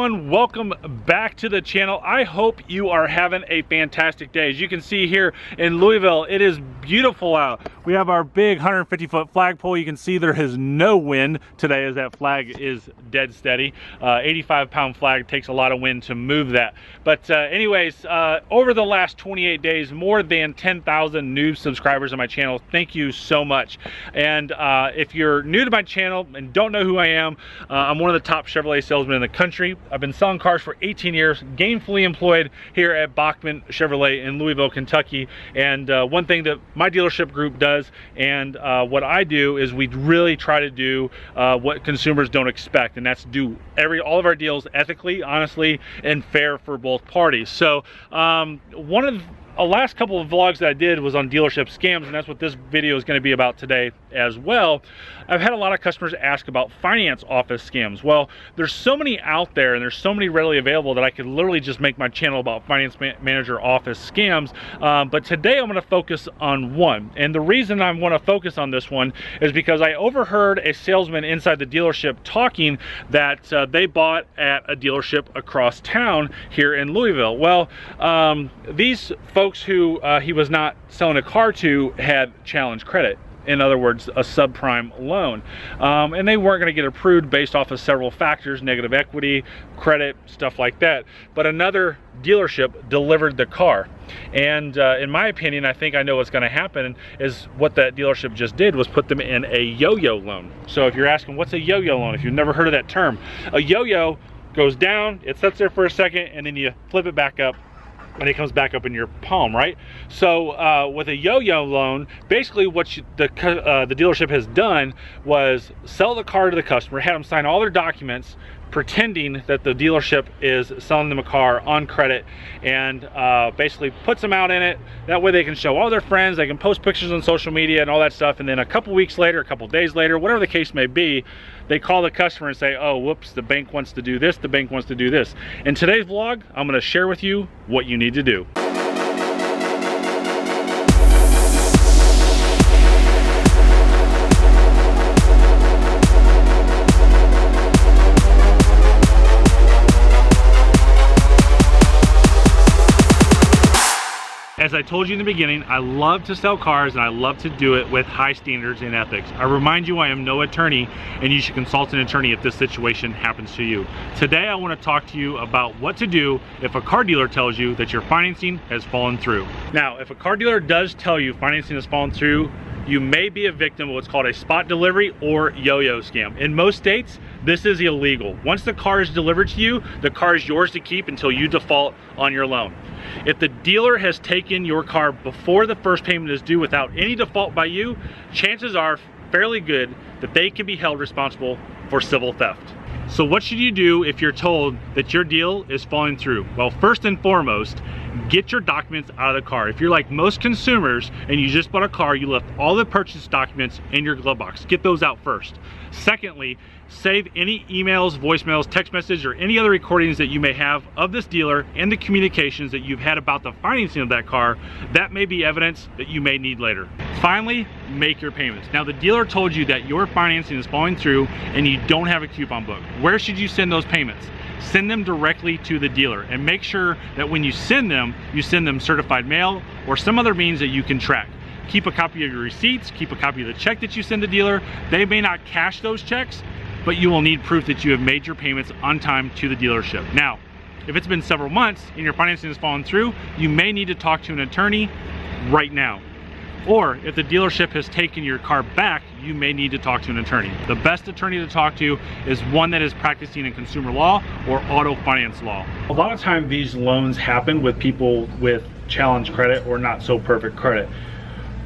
everyone, welcome back to the channel. I hope you are having a fantastic day. As you can see here in Louisville, it is beautiful out. We have our big 150-foot flagpole. You can see there is no wind today as that flag is dead steady. 85-pound flag takes a lot of wind to move that. But anyways, over the last 28 days, more than 10,000 new subscribers on my channel. Thank you so much. And if you're new to my channel and don't know who I am, I'm one of the top Chevrolet salesmen in the country. I've been selling cars for 18 years, gainfully employed here at Bachman Chevrolet in Louisville, Kentucky. And one thing that my dealership group does and what I do is we really try to do what consumers don't expect, and that's do all of our deals ethically, honestly, and fair for both parties. So one of the last couple of vlogs that I did was on dealership scams, and that's what this video is going to be about today as well. I've had a lot of customers ask about finance office scams. Well, there's so many out there and there's so many readily available that I could literally just make my channel about finance manager office scams. But today I'm going to focus on one. And the reason I want to focus on this one is because I overheard a salesman inside the dealership talking that they bought at a dealership across town here in Louisville. Well, these folks who he was not selling a car to had challenged credit. In other words, a subprime loan. And they weren't going to get approved based off of several factors, negative equity, credit, stuff like that. But another dealership delivered the car. And in my opinion, I think I know what's going to happen is what that dealership just did was put them in a yo-yo loan. So if you're asking, what's a yo-yo loan? If you've never heard of that term, a yo-yo goes down, it sits there for a second, and then you flip it back up, and it comes back up in your palm, right? So with a yo-yo loan, basically what the dealership has done was sell the car to the customer, had them sign all their documents, pretending that the dealership is selling them a car on credit, and basically puts them out in it. That way they can show all their friends, they can post pictures on social media and all that stuff, and then a couple weeks later, a couple days later, whatever the case may be, they call the customer and say, oh, whoops, the bank wants to do this, the bank wants to do this. In today's vlog, I'm gonna share with you what you need to do. As I told you in the beginning, I love to sell cars and I love to do it with high standards and ethics. I remind you I am no attorney and you should consult an attorney if this situation happens to you. Today I want to talk to you about what to do if a car dealer tells you that your financing has fallen through. Now, if a car dealer does tell you financing has fallen through, you may be a victim of what's called a spot delivery or yo-yo scam. In most states, this is illegal. Once the car is delivered to you, the car is yours to keep until you default on your loan. If the dealer has taken your car before the first payment is due without any default by you, chances are fairly good that they can be held responsible for civil theft. So what should you do if you're told that your deal is falling through? Well, first and foremost, get your documents out of the car. If you're like most consumers and you just bought a car, you left all the purchase documents in your glove box. Get those out first. Secondly, save any emails, voicemails, text messages, or any other recordings that you may have of this dealer and the communications that you've had about the financing of that car. That may be evidence that you may need later. Finally, make your payments. Now, the dealer told you that your financing is falling through and you don't have a coupon book. Where should you send those payments? Send them directly to the dealer, and make sure that when you send them certified mail or some other means that you can track. Keep a copy of your receipts, keep a copy of the check that you send the dealer. They may not cash those checks, but you will need proof that you have made your payments on time to the dealership. Now, if it's been several months and your financing has fallen through, you may need to talk to an attorney right now. Or if the dealership has taken your car back, you may need to talk to an attorney. The best attorney to talk to is one that is practicing in consumer law or auto finance law. A lot of times these loans happen with people with challenged credit or not so perfect credit.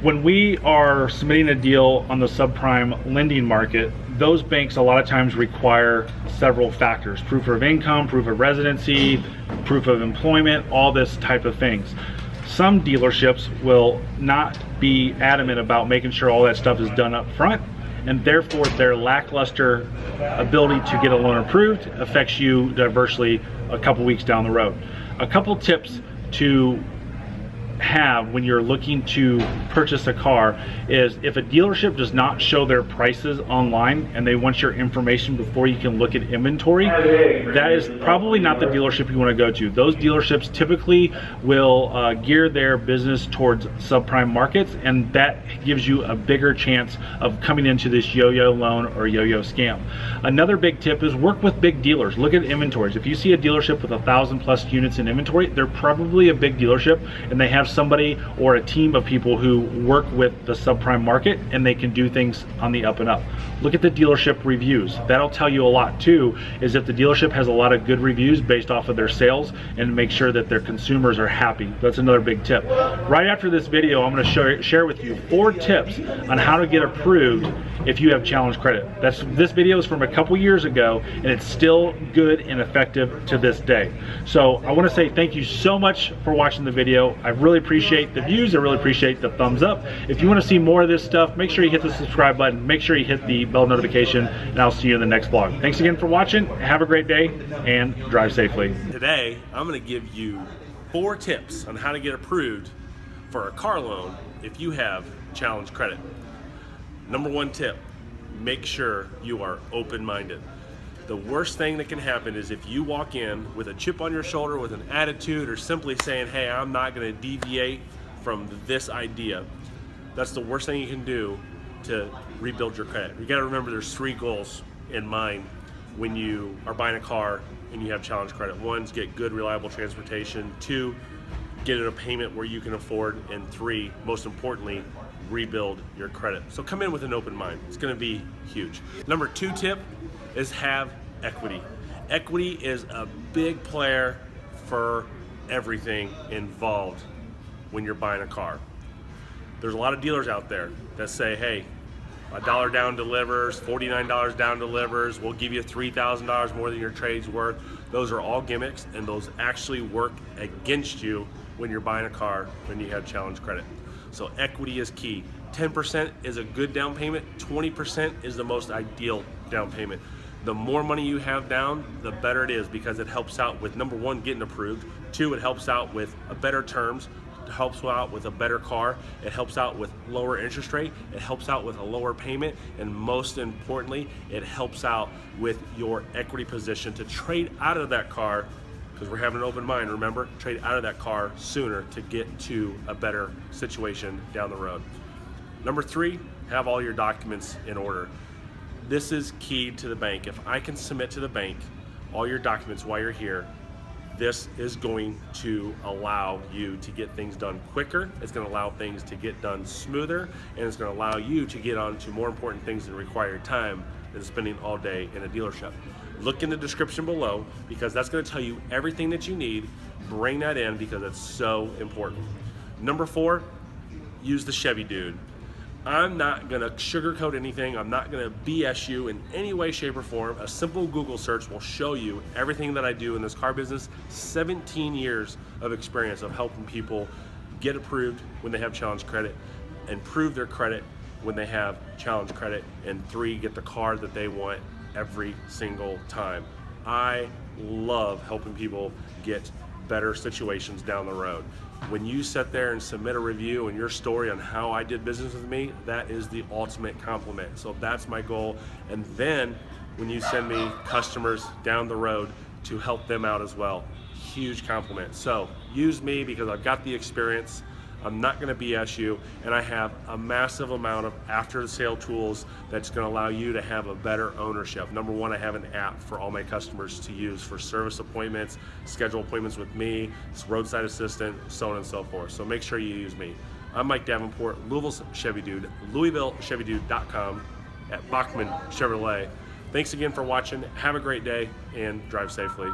When we are submitting a deal on the subprime lending market, those banks a lot of times require several factors: proof of income, proof of residency, proof of employment, all this type of things. Some dealerships will not be adamant about making sure all that stuff is done up front, and therefore their lackluster ability to get a loan approved affects you diversely a couple weeks down the road. A couple tips to have when you're looking to purchase a car is if a dealership does not show their prices online and they want your information before you can look at inventory, that is probably not the dealership you want to go to. Those dealerships typically will gear their business towards subprime markets, and that gives you a bigger chance of coming into this yo-yo loan or yo-yo scam. Another big tip is work with big dealers. Look at inventories. If you see a dealership with 1,000+ units in inventory, they're probably a big dealership, and they have somebody or a team of people who work with the subprime market, and they can do things on the up and up. Look at the dealership reviews. That'll tell you a lot too, is if the dealership has a lot of good reviews based off of their sales, and make sure that their consumers are happy. That's another big tip. Right after this video, I'm going to share with you 4 tips on how to get approved if you have challenge credit. This video is from a couple years ago, and it's still good and effective to this day. So I want to say thank you so much for watching the video. I really appreciate the views. I really appreciate the thumbs up. If you want to see more of this stuff, make sure you hit the subscribe button. Make sure you hit the bell notification, and I'll see you in the next vlog. Thanks again for watching. Have a great day and drive safely. Today, I'm going to give you 4 tips on how to get approved for a car loan if you have challenge credit. Number 1 tip, make sure you are open-minded. The worst thing that can happen is if you walk in with a chip on your shoulder, with an attitude, or simply saying, hey, I'm not going to deviate from this idea. That's the worst thing you can do to rebuild your credit. You got to remember there's 3 goals in mind when you are buying a car and you have challenge credit. 1 is get good, reliable transportation. 2, get a payment where you can afford. And 3, most importantly, rebuild your credit. So come in with an open mind. It's going to be huge. Number 2 tip is have equity. Equity is a big player for everything involved when you're buying a car. There's a lot of dealers out there that say, hey, $1 down delivers, $49 down delivers, we'll give you $3,000 more than your trade's worth. Those are all gimmicks, and those actually work against you when you're buying a car when you have challenge credit. So equity is key. 10% is a good down payment. 20% is the most ideal down payment. The more money you have down, the better it is, because it helps out with, number 1, getting approved. 2, it helps out with better terms. It helps out with a better car. It helps out with lower interest rate. It helps out with a lower payment. And most importantly, it helps out with your equity position to trade out of that car, because we're having an open mind, remember? Trade out of that car sooner to get to a better situation down the road. Number 3, have all your documents in order. This is key to the bank. If I can submit to the bank all your documents while you're here, this is going to allow you to get things done quicker. It's going to allow things to get done smoother, and it's going to allow you to get on to more important things that require your time than spending all day in a dealership. Look in the description below, because that's going to tell you everything that you need. Bring that in, because it's so important. Number 4, use the Chevy Dude. I'm not going to sugarcoat anything. I'm not going to BS you in any way, shape, or form. A simple Google search will show you everything that I do in this car business. 17 years of experience of helping people get approved when they have challenge credit, improve their credit when they have challenge credit, and 3, get the car that they want every single time. I love helping people get better situations down the road. When you sit there and submit a review and your story on how I did business with me, that is the ultimate compliment. So that's my goal. And then when you send me customers down the road to help them out as well, huge compliment. So use me, because I've got the experience. I'm not going to BS you, and I have a massive amount of after-the-sale tools that's going to allow you to have a better ownership. Number 1, I have an app for all my customers to use for service appointments, schedule appointments with me, roadside assistant, so on and so forth. So make sure you use me. I'm Mike Davenport, Louisville Chevy Dude, LvilleChevyDude.com, at Bachman Chevrolet. Thanks again for watching. Have a great day and drive safely.